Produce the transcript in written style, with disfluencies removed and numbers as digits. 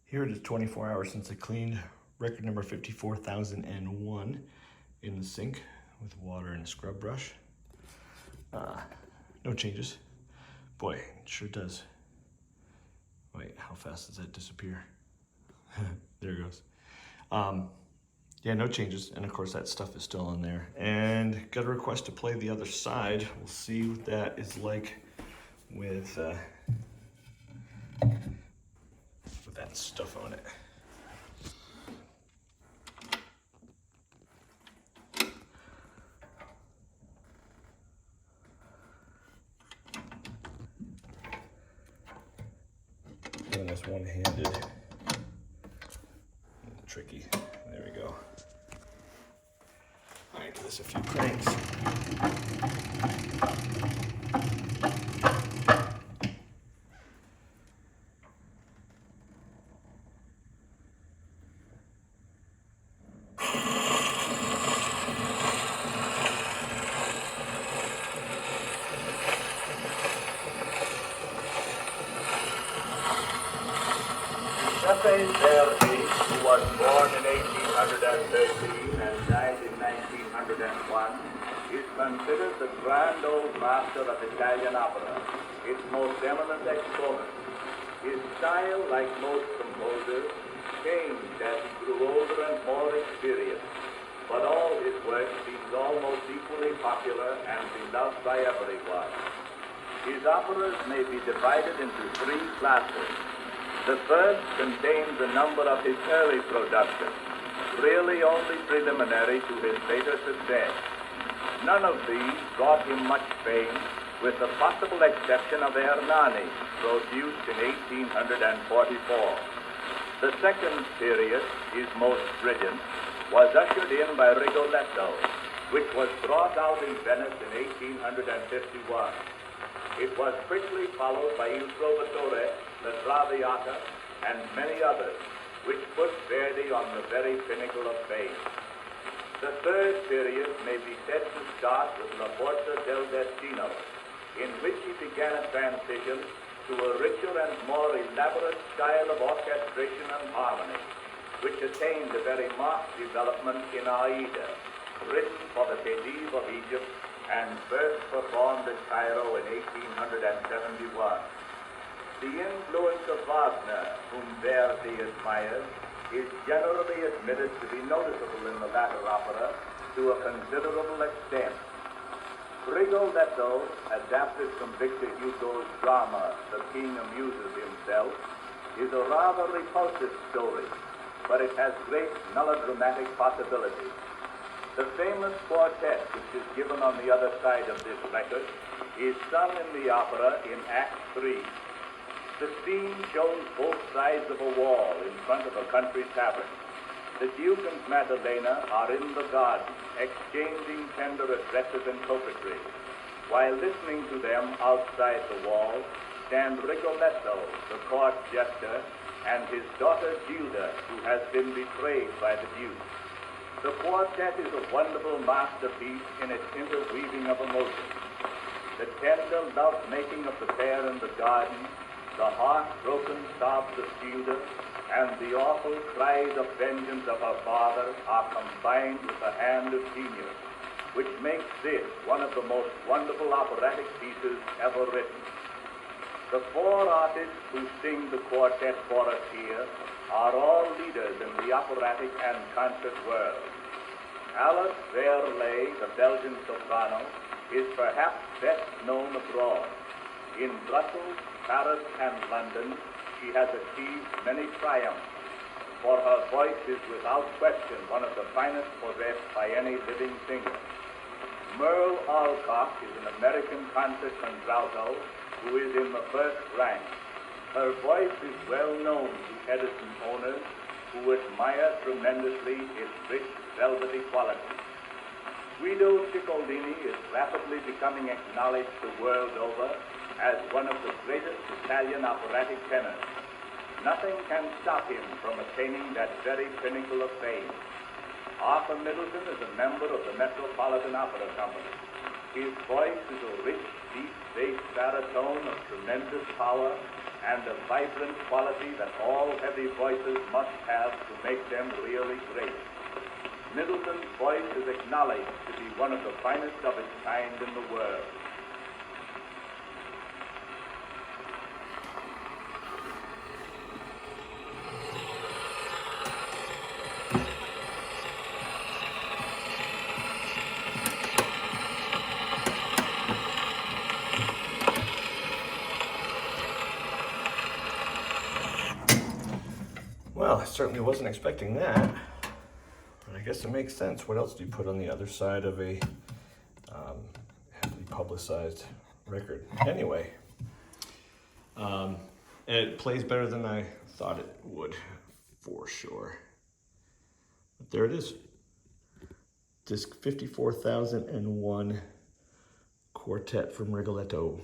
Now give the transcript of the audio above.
Here it is 24 hours since I cleaned record number 54,001 in the sink with water and a scrub brush. No changes. Boy, it sure does. Wait, how fast does that disappear? There it goes. Yeah, no changes. And of course that stuff is still in there. And got a request to play the other side. We'll see what that is like with that stuff on it. Doing this one-handed. Tricky. There we go. All right, give this a few cranks. Verdi, who was born in 1813 and died in 1901, is considered the grand old master of Italian opera, its most eminent exponent. His style, like most composers, changed as he grew older and more experienced, but all his work seems almost equally popular and beloved by everyone. His operas may be divided into three classes. The first contains a number of his early productions, really only preliminary to his later success. None of these brought him much fame, with the possible exception of Hernani, produced in 1844. The second period, his most brilliant, was ushered in by Rigoletto, which was brought out in Venice in 1851. It was quickly followed by Il Trovatore, La Traviata, and many others, which put Verdi on the very pinnacle of fame. The third period may be said to start with La Forza del Destino, in which he began a transition to a richer and more elaborate style of orchestration and harmony, which attained a very marked development in Aida, written for the Khedive of Egypt and first performed in Cairo in 1871. The influence of Wagner, whom Verdi admires, is generally admitted to be noticeable in the latter opera to a considerable extent. Rigoletto, adapted from Victor Hugo's drama, The King Amuses Himself, is a rather repulsive story, but it has great melodramatic possibilities. The famous quartet, which is given on the other side of this record, is sung in the opera in Act 3. The scene shows both sides of a wall in front of a country tavern. The Duke and Madalena are in the garden, exchanging tender addresses and coquetry. While listening to them outside the wall, stand Rigoletto, the court jester, and his daughter Gilda, who has been betrayed by the Duke. The quartet is a wonderful masterpiece in its interweaving of emotions. The tender love-making of the pair in the garden, the heart-broken sobs of Gilda, and the awful cries of vengeance of her father are combined with the hand of genius, which makes this one of the most wonderful operatic pieces ever written. The four artists who sing the quartet for us here are all leaders in the operatic and concert world. Alice Verley, the Belgian soprano, is perhaps best known abroad. In Brussels, Paris, and London, she has achieved many triumphs, for her voice is without question one of the finest possessed by any living singer. Merle Alcock is an American concert contralto who is in the first rank. Her voice is well known to Edison owners who admire tremendously its rich, velvety quality. Guido Cicollini is rapidly becoming acknowledged the world over as one of the greatest Italian operatic tenors. Nothing can stop him from attaining that very pinnacle of fame. Arthur Middleton is a member of the Metropolitan Opera Company. His voice is a rich, deep bass baritone of tremendous power and the vibrant quality that all heavy voices must have to make them really great. Middleton's voice is acknowledged to be one of the finest of its kind in the world. Well, I certainly wasn't expecting that. But I guess it makes sense. What else do you put on the other side of a heavily publicized record? Anyway, it plays better than I thought it would, for sure. But there it is. Disc 54,001 Quartet from Rigoletto.